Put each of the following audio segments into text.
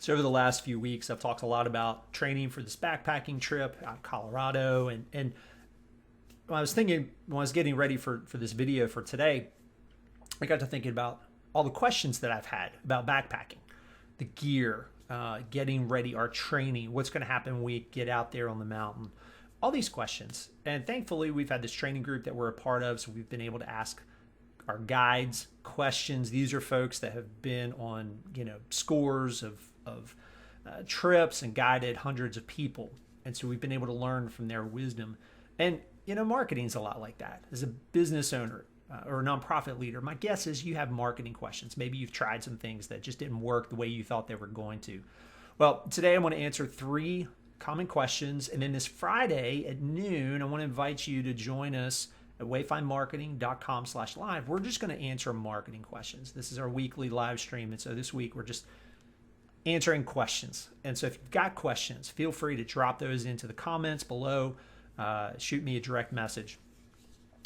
So over the last few weeks, I've talked a lot about training for this backpacking trip out of Colorado. And when I was getting ready for this video for today, I got to thinking about all the questions that I've had about backpacking, the gear, getting ready, our training, what's going to happen when we get out there on the mountain, all these questions. And thankfully, we've had this training group that we're a part of, so we've been able to ask our guides questions. These are folks that have been on, scores of trips and guided hundreds of people. And so we've been able to learn from their wisdom. And, marketing is a lot like that. As a business owner or a nonprofit leader, my guess is you have marketing questions. Maybe you've tried some things that just didn't work the way you thought they were going to. Well, today I want to answer 3 common questions. And then this Friday at noon, I want to invite you to join us at wayfindmarketing.com/live. We're just going to answer marketing questions. This is our weekly live stream. And so this week we're just answering questions. And so if you've got questions, feel free to drop those into the comments below. Shoot me a direct message,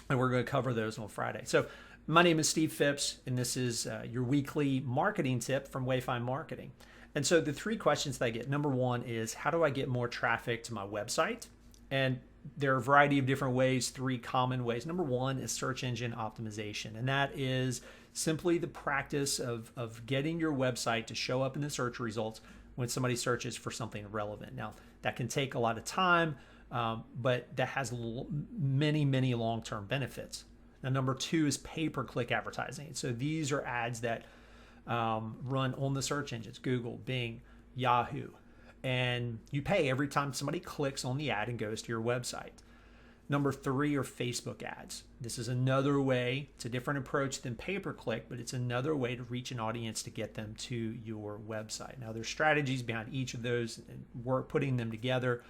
and we're going to cover those on Friday. So my name is Steve Phipps, and this is your weekly marketing tip from Wayfind Marketing. And so the 3 questions that I get, number 1 is, how do I get more traffic to my website? And there are a variety of different ways, 3 common ways. Number 1 is search engine optimization, and that is simply the practice of getting your website to show up in the search results when somebody searches for something relevant. Now, that can take a lot of time, but that has many, many long-term benefits. Now, number 2 is pay-per-click advertising. So these are ads that run on the search engines, Google, Bing, Yahoo, and you pay every time somebody clicks on the ad and goes to your website. Number 3 are Facebook ads. This is another way. It's a different approach than pay-per-click, but it's another way to reach an audience to get them to your website. Now, there's strategies behind each of those, and we're putting them together,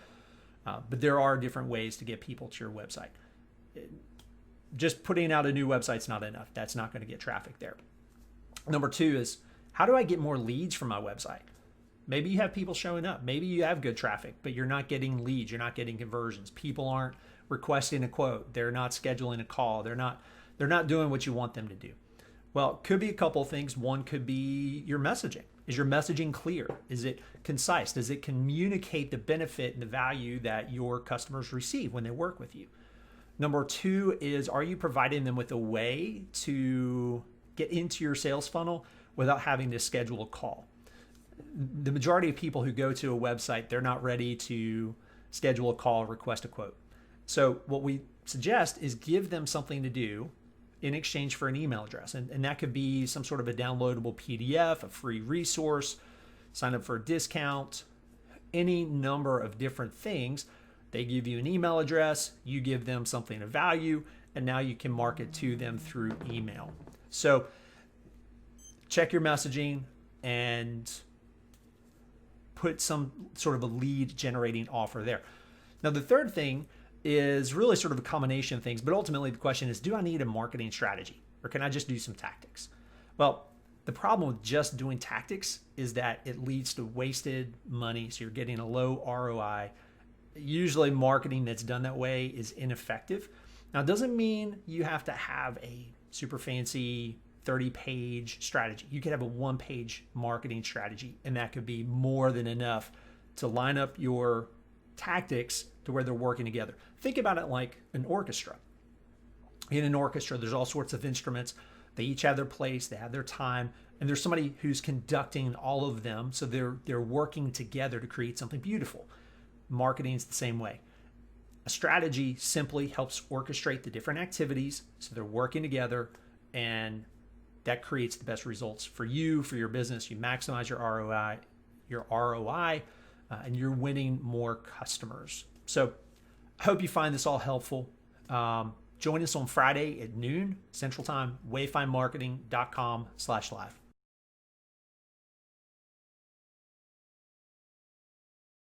but there are different ways to get people to your website. Just putting out a new website's not enough. That's not going to get traffic there. Number 2 is, how do I get more leads from my website? Maybe you have people showing up. Maybe you have good traffic, but you're not getting leads. You're not getting conversions. People aren't requesting a quote. They're not scheduling a call. They're not doing what you want them to do. Well, it could be a couple of things. One could be your messaging. Is your messaging clear? Is it concise? Does it communicate the benefit and the value that your customers receive when they work with you? Number 2 is, are you providing them with a way to get into your sales funnel without having to schedule a call? The majority of people who go to a website, they're not ready to schedule a call, request a quote. So what we suggest is give them something to do in exchange for an email address. And that could be some sort of a downloadable PDF, a free resource, sign up for a discount, any number of different things. They give you an email address, you give them something of value, and now you can market to them through email. So check your messaging and put some sort of a lead generating offer there. Now, the third thing is really sort of a combination of things, but ultimately the question is, do I need a marketing strategy or can I just do some tactics? Well, the problem with just doing tactics is that it leads to wasted money. So you're getting a low ROI. Usually marketing that's done that way is ineffective. Now, it doesn't mean you have to have a super fancy 30-page strategy. You could have a 1-page marketing strategy, and that could be more than enough to line up your tactics to where they're working together. Think about it like an orchestra. In an orchestra, there's all sorts of instruments. They each have their place, they have their time, and there's somebody who's conducting all of them, so they're working together to create something beautiful. Marketing is the same way. A strategy simply helps orchestrate the different activities so they're working together, and that creates the best results for you, for your business. You maximize your ROI, and you're winning more customers. So I hope you find this all helpful. Join us on Friday at noon Central Time, wayfindmarketing.com/live.